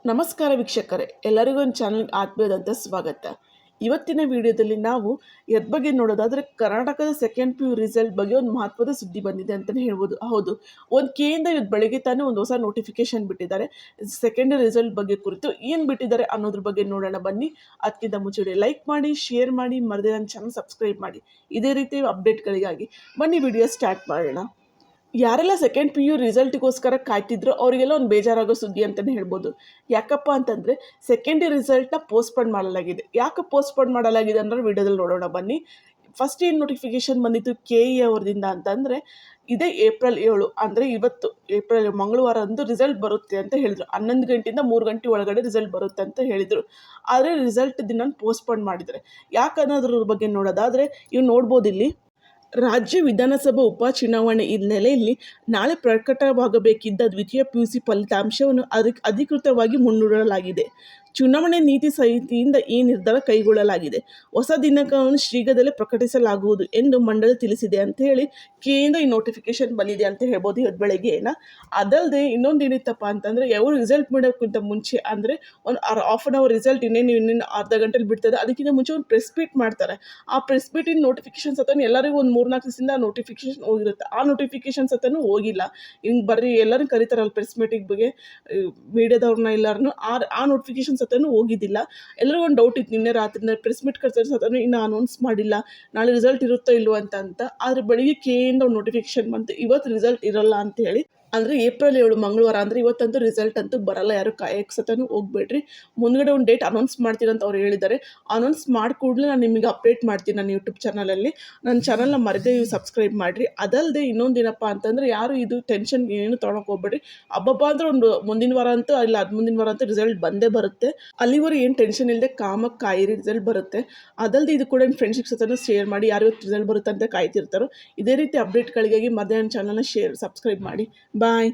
ನಮಸ್ಕಾರ ವೀಕ್ಷಕರೇ, ಎಲ್ಲರಿಗೂ ಒಂದು ಚಾನಲ್ಗೆ ಆತ್ಮೀಯವಾದಂಥ ಸ್ವಾಗತ. ಇವತ್ತಿನ ವಿಡಿಯೋದಲ್ಲಿ ನಾವು ಎದ್ರ ಬಗ್ಗೆ ನೋಡೋದಾದರೆ ಕರ್ನಾಟಕದ ಸೆಕೆಂಡ್ ಪಿ ಯು ರಿಸಲ್ಟ್ ಬಗ್ಗೆ ಒಂದು ಮಹತ್ವದ ಸುದ್ದಿ ಬಂದಿದೆ ಅಂತಲೇ ಹೇಳ್ಬೋದು. ಹೌದು, ಒಂದು ಕೆಯಿಂದ ಇವತ್ತು ಬೆಳಗ್ಗೆ ತಾನೇ ಒಂದು ಹೊಸ ನೋಟಿಫಿಕೇಶನ್ ಬಿಟ್ಟಿದ್ದಾರೆ. ಸೆಕೆಂಡ್ ರಿಸಲ್ಟ್ ಬಗ್ಗೆ ಕುರಿತು ಏನು ಬಿಟ್ಟಿದ್ದಾರೆ ಅನ್ನೋದ್ರ ಬಗ್ಗೆ ನೋಡೋಣ ಬನ್ನಿ. ಅದಕ್ಕಿಂತ ಮುಂಚೆ ಲೈಕ್ ಮಾಡಿ, ಶೇರ್ ಮಾಡಿ, ಮರದೇ ನನ್ನ ಚಾನಲ್ ಸಬ್ಸ್ಕ್ರೈಬ್ ಮಾಡಿ. ಇದೇ ರೀತಿ ಅಪ್ಡೇಟ್ಗಳಿಗಾಗಿ ಬನ್ನಿ ವಿಡಿಯೋ ಸ್ಟಾರ್ಟ್ ಮಾಡೋಣ. ಯಾರೆಲ್ಲ ಸೆಕೆಂಡ್ ಪಿ ಯು ರಿಸಲ್ಟ್ಗೋಸ್ಕರ ಕಾಯ್ತಿದ್ರು ಅವರಿಗೆಲ್ಲ ಒಂದು ಬೇಜಾರಾಗೋ ಸುದ್ದಿ ಅಂತಲೇ ಹೇಳ್ಬೋದು. ಯಾಕಪ್ಪ ಅಂತಂದರೆ ಸೆಕೆಂಡ್ ರಿಸಲ್ಟ್ನ ಪೋಸ್ಟ್ಪೋನ್ ಮಾಡಲಾಗಿದೆ. ಯಾಕೆ ಪೋಸ್ಟ್ಪೋನ್ ಮಾಡಲಾಗಿದೆ ಅನ್ನೋ ವಿಡಿಯೋದಲ್ಲಿ ನೋಡೋಣ ಬನ್ನಿ. ಫಸ್ಟ್ ಏನು ನೋಟಿಫಿಕೇಶನ್ ಬಂದಿತ್ತು KE ಅವರಿಂದ ಅಂತಂದರೆ ಇದೇ ಏಪ್ರಿಲ್ 7 ಅಂದರೆ ಇವತ್ತು ಏಪ್ರಿಲ್ ಮಂಗಳವಾರ ಅಂದು ರಿಸಲ್ಟ್ ಬರುತ್ತೆ ಅಂತ ಹೇಳಿದರು. 11 ಗಂಟೆಯಿಂದ 3 ಗಂಟೆ ಒಳಗಡೆ ರಿಸಲ್ಟ್ ಬರುತ್ತೆ ಅಂತ ಹೇಳಿದರು. ಆದರೆ ರಿಸಲ್ಟ್ ದಿನ ಪೋಸ್ಟ್ಪೋನ್ ಮಾಡಿದ್ದಾರೆ. ಯಾಕೆ ಅನ್ನೋದ್ರ ಬಗ್ಗೆ ನೋಡೋದಾದರೆ ಇವು ನೋಡ್ಬೋದು ಇಲ್ಲಿ. ರಾಜ್ಯ ವಿಧಾನಸಭಾ ಉಪಚುನಾವಣೆ ಹಿನ್ನೆಲೆಯಲ್ಲಿ ನಾಳೆ ಪ್ರಕಟವಾಗಬೇಕಿದ್ದ ದ್ವಿತೀಯ PUC ಫಲಿತಾಂಶವನ್ನು ಅಧಿಕೃತವಾಗಿ ಮುಂದೂಡಲಾಗಿದೆ. ಚುನಾವಣೆ ನೀತಿ ಸಂಹಿತೆಯಿಂದ ಈ ನಿರ್ಧಾರ ಕೈಗೊಳ್ಳಲಾಗಿದೆ. ಹೊಸ ದಿನಾಂಕವನ್ನು ಶೀಘ್ರದಲ್ಲೇ ಪ್ರಕಟಿಸಲಾಗುವುದು ಎಂದು ಮಂಡಳಿ ತಿಳಿಸಿದೆ ಅಂತ ಹೇಳಿ ಕೆಯಿಂದ ಈ ನೋಟಿಫಿಕೇಶನ್ ಬಂದಿದೆ ಅಂತ ಹೇಳ್ಬೋದು ಇವತ್ತು ಬೆಳಗ್ಗೆನ. ಅದಲ್ಲದೆ ಇನ್ನೊಂದು ಏನಿತ್ತಪ್ಪ ಅಂತಂದರೆ ಯಾವ ರಿಸಲ್ಟ್ ಮಾಡೋಕ್ಕಿಂತ ಮುಂಚೆ ಅಂದರೆ ಒಂದು ಹಾಫ್ ಆನ್ ಅವರ್ ರಿಸಲ್ಟ್ ಇನ್ನೇನು ಅರ್ಧ ಗಂಟೆಲಿ ಬಿಡ್ತದೆ, ಅದಕ್ಕಿಂತ ಮುಂಚೆ ಒಂದು ಪ್ರೆಸ್ ಮೀಟ್ ಮಾಡ್ತಾರೆ. ಆ ಪ್ರೆಸ್ ಮೀಟಿನ ನೋಟಿಫಿಕೇಶನ್ ಸತನು ಎಲ್ಲರಿಗೂ ಒಂದು 3-4 ದಿವಸದಿಂದ ನೋಟಿಫಿಕೇಶನ್ ಹೋಗಿರುತ್ತೆ. ಆ ನೋಟಿಫಿಕೇಶನ್ ಸತನು ಹೋಗಿಲ್ಲ. ಹಿಂಗೆ ಬರ್ರಿ ಎಲ್ಲರೂ ಕರೀತಾರಲ್ಲ ಪ್ರೆಸ್ ಮೀಟಿಂಗ್ ಬಗ್ಗೆ ಮೀಡಿಯಾದವ್ರನ್ನ ಎಲ್ಲರನ್ನೂ ಆ ನೋಟಿಫಿಕೇಶನ್ ಸತನು ಹೋಗಿದ್ದಿಲ್ಲ. ಎಲ್ಲರಿಗೂ ಒಂದು ಡೌಟ್ ಇತ್ತು. ನಿನ್ನೆ ರಾತ್ರಿಯಿಂದ ಪ್ರೆಸ್ ಮೀಟ್ ಕರ್ಸೋರು ಸತನು ಇನ್ನೂ ಅನೌನ್ಸ್ ಮಾಡಿಲ್ಲ, ನಾಳೆ ರಿಸಲ್ಟ್ ಇರುತ್ತೋ ಇಲ್ವೋ ಅಂತ. ಆದರೆ ಬೆಳಿಗ್ಗೆ ಕೆಯಿಂದ ಒಂದು ನೋಟಿಫಿಕೇಶನ್ ಬಂತು, ಇವತ್ತು ರಿಸಲ್ಟ್ ಇರಲ್ಲ ಅಂತ ಹೇಳಿ. ಅಂದರೆ ಏಪ್ರಿಲ್ 7 ಮಂಗಳವಾರ ಅಂದರೆ ಇವತ್ತಂತೂ ರಿಸಲ್ಟ್ ಅಂತೂ ಬರಲ್ಲ. ಯಾರು ಕಾಯಕ್ಕೆ ಸತನು ಹೋಗ್ಬೇಡ್ರಿ. ಮುಂದ್ಗಡೆ ಒಂದು ಡೇಟ್ ಅನೌನ್ಸ್ ಮಾಡ್ತೀನಿ ಅಂತ ಅವ್ರು ಹೇಳಿದ್ದಾರೆ. ಅನೌನ್ಸ್ ಮಾಡಿ ಕೂಡಲೇ ನಾನು ನಿಮಗೆ ಅಪ್ಡೇಟ್ ಮಾಡ್ತೀನಿ ನನ್ನ ಯೂಟ್ಯೂಬ್ ಚಾನಲಲ್ಲಿ. ನನ್ನ ಚಾನಲ್ನ ಮರೆದೇ ಸಬ್ಸ್ಕ್ರೈಬ್ ಮಾಡಿರಿ. ಅದಲ್ಲದೆ ಇನ್ನೊಂದೇನಪ್ಪ ಅಂತಂದರೆ ಯಾರು ಇದು ಟೆನ್ಷನ್ ಏನು ತೊಗೊಳಕ್ಕೆ ಹೋಗ್ಬೇಡ್ರಿ. ಹಬ್ಬ ಅಂದರೆ ಒಂದು ಮುಂದಿನ ವಾರ ಅಂತೂ ಇಲ್ಲ, ಅದು ಮುಂದಿನ ವಾರ ಅಂತೂ ರಿಸಲ್ಟ್ ಬಂದೇ ಬರುತ್ತೆ. ಅಲ್ಲಿವರೆಗೂ ಏನು ಟೆನ್ಷನ್ ಇಲ್ಲದೆ ಕಾಮಕ್ಕೆ ಕಾಯಿರಿ, ರಿಸಲ್ಟ್ ಬರುತ್ತೆ. ಅದಲ್ಲದೆ ಇದು ಕೂಡ ನಿಮ್ಮ ಫ್ರೆಂಡ್ಶಿಪ್ ಸತನು ಶೇರ್ ಮಾಡಿ, ಯಾರು ರಿಸಲ್ಟ್ ಬರುತ್ತೆ ಅಂತ ಕಾಯ್ತಿರ್ತಾರೋ. ಇದೇ ರೀತಿ ಅಪ್ಡೇಟ್ಗಳಿಗಾಗಿ ಮಧ್ಯಾಹ್ನ ಚಾನಲ್ನ ಸಬ್ಸ್ಕ್ರೈಬ್ ಮಾಡಿ. ಬಾಯ್.